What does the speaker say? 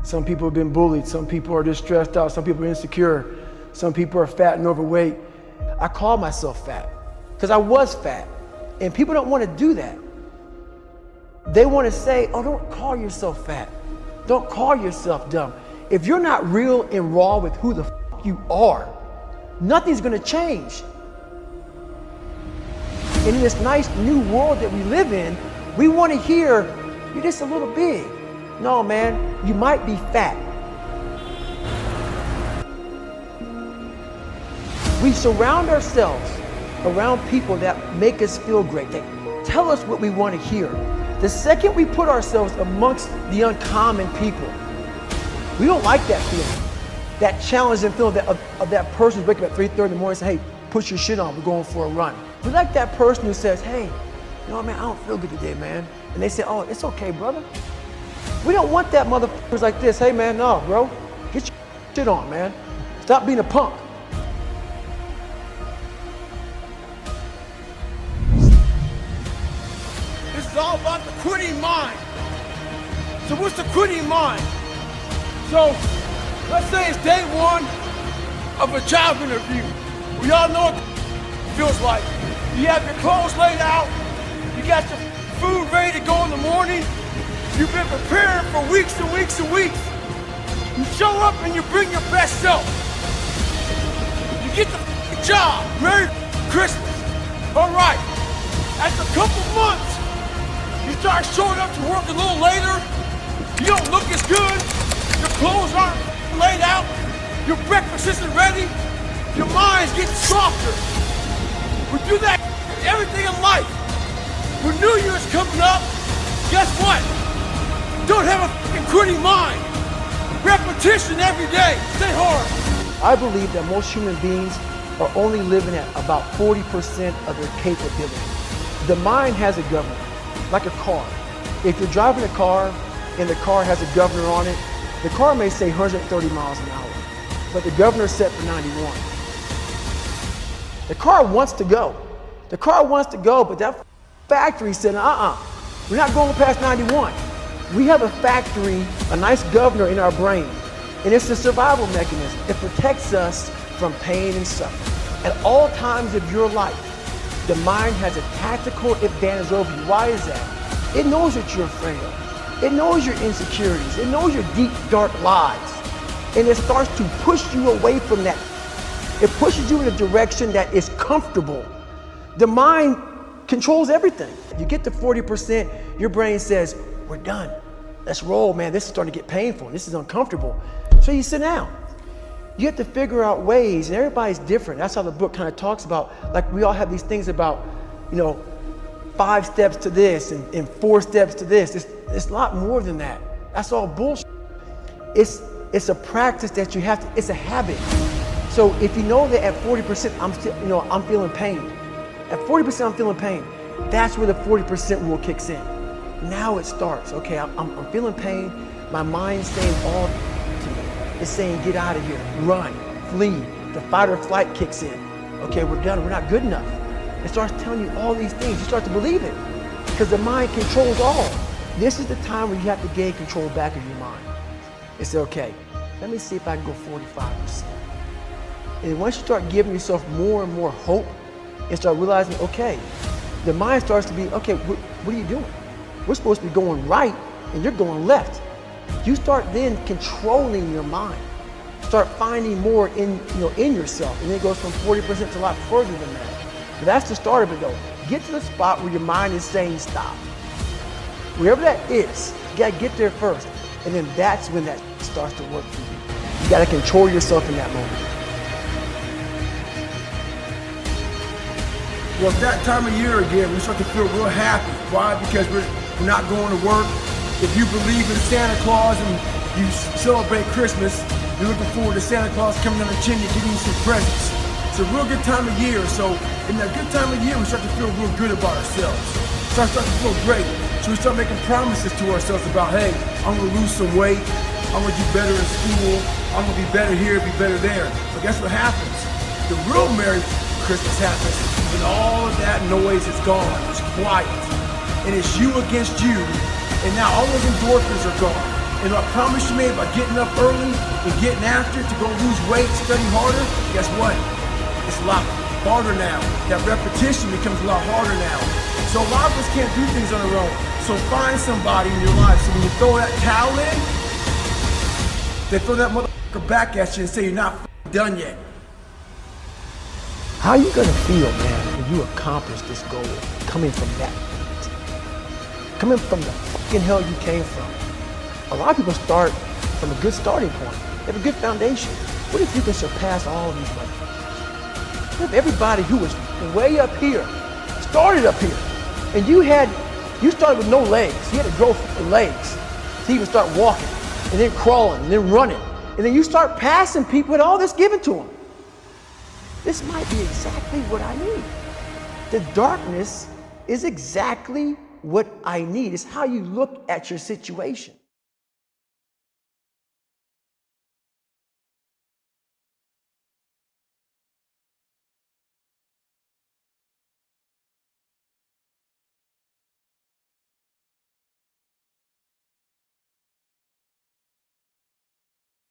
Some people have been bullied. Some people are just stressed out. Some people are insecure. Some people are fat and overweight. I call myself fat because I was fat. And people don't want to do that. They want to say, oh, don't call yourself fat. Don't call yourself dumb. If you're not real and raw with who the f you are, nothing's going to change. And in this nice new world that we live in, we want to hear, you're just a little big. No, man, you might be fat. We surround ourselves around people that make us feel great, that tell us what we want to hear. The second we put ourselves amongst the uncommon people, we don't like that feeling, that challenging feeling of that person who's waking up at 3:30 in the morning and say, hey, put your shit on, we're going for a run. We like that person who says, hey, you know what, man, I don't feel good today, man. And they say, oh, it's okay, brother. We don't want that motherfuckers like this. Hey, man, no, bro, get your shit on, man. Stop being a punk. This is all about the quitting mind. So what's the quitting mind? So let's say it's day one of a job interview. We all know what it feels like. You have your clothes laid out. You got your food ready to go in the morning. You've been preparing for weeks and weeks and weeks. You show up and you bring your best self. You get the job. Merry Christmas. All right. After a couple months, you start showing up to work a little later. You don't look as good. Your clothes aren't laid out. Your breakfast isn't ready. Your mind's getting softer. We do that with everything in life. When New Year's coming up, guess what? Don't have a fucking quitting mind. Repetition every day. Stay hard. I believe that most human beings are only living at about 40% of their capability. The mind has a governor, like a car. If you're driving a car and the car has a governor on it, the car may say 130 miles an hour, but the governor's set for 91. The car wants to go. The car wants to go, but that factory said, we're not going past 91. We have a factory, a nice governor in our brain, and it's a survival mechanism. It protects us from pain and suffering. At all times of your life, the mind has a tactical advantage over you. Why is that? It knows what you're afraid of. It knows your insecurities. It knows your deep, dark lies. And it starts to push you away from that. It pushes you in a direction that is comfortable. The mind controls everything. You get to 40%, your brain says, we're done. Let's roll, man. This is starting to get painful. This is uncomfortable. So you sit down. You have to figure out ways, and everybody's different. That's how the book kind of talks about, like we all have these things about, 5 steps to this and 4 steps to this. It's a lot more than that. That's all bullshit. It's a practice that you have to, it's a habit. So if you know that at 40%, I'm feeling pain. At 40% I'm feeling pain. That's where the 40% rule kicks in. Now it starts. Okay, I'm feeling pain. My mind's saying all to me. It's saying get out of here, run, flee. The fight or flight kicks in. Okay, we're done. We're not good enough. It starts telling you all these things. You start to believe it because the mind controls all. This is the time where you have to gain control back of your mind. It's okay. Let me see if I can go 45%. And once you start giving yourself more and more hope and start realizing, okay, the mind starts to be, okay, what are you doing? We're supposed to be going right and you're going left. You start then controlling your mind. Start finding more in yourself. And then it goes from 40% to a lot further than that. But that's the start of it though. Get to the spot where your mind is saying stop. Wherever that is, you gotta get there first. And then that's when that starts to work for you. You gotta control yourself in that moment. Well, it's that time of year again, we start to feel real happy. Why? Because we're not going to work. If you believe in Santa Claus and you celebrate Christmas, you're looking forward to Santa Claus coming down the chimney giving you some presents. It's a real good time of year. So in that good time of year, we start to feel real good about ourselves. Start to feel great. So we start making promises to ourselves about, hey, I'm gonna lose some weight. I'm gonna do better in school. I'm gonna be better here, be better there. But guess what happens? The real Merry Christmas happens when all of that noise is gone. It's quiet. And it's you against you. And now all those endorphins are gone. And I promise you, man, by getting up early and getting after it to go lose weight, study harder, guess what? It's a lot harder now. That repetition becomes a lot harder now. So a lot of us can't do things on our own. So find somebody in your life. So when you throw that towel in, they throw that motherfucker back at you and say you're not done yet. How you gonna feel, man, when you accomplish this goal coming from that point? Coming from the fucking hell you came from. A lot of people start from a good starting point. They have a good foundation. What if you can surpass all of these motherfuckers? What if everybody who was way up here started up here, and you started with no legs. You had to grow legs to even start walking, and then crawling, and then running, and then you start passing people with all this given to them. This might be exactly what I need. The darkness is exactly what I need. It's how you look at your situation.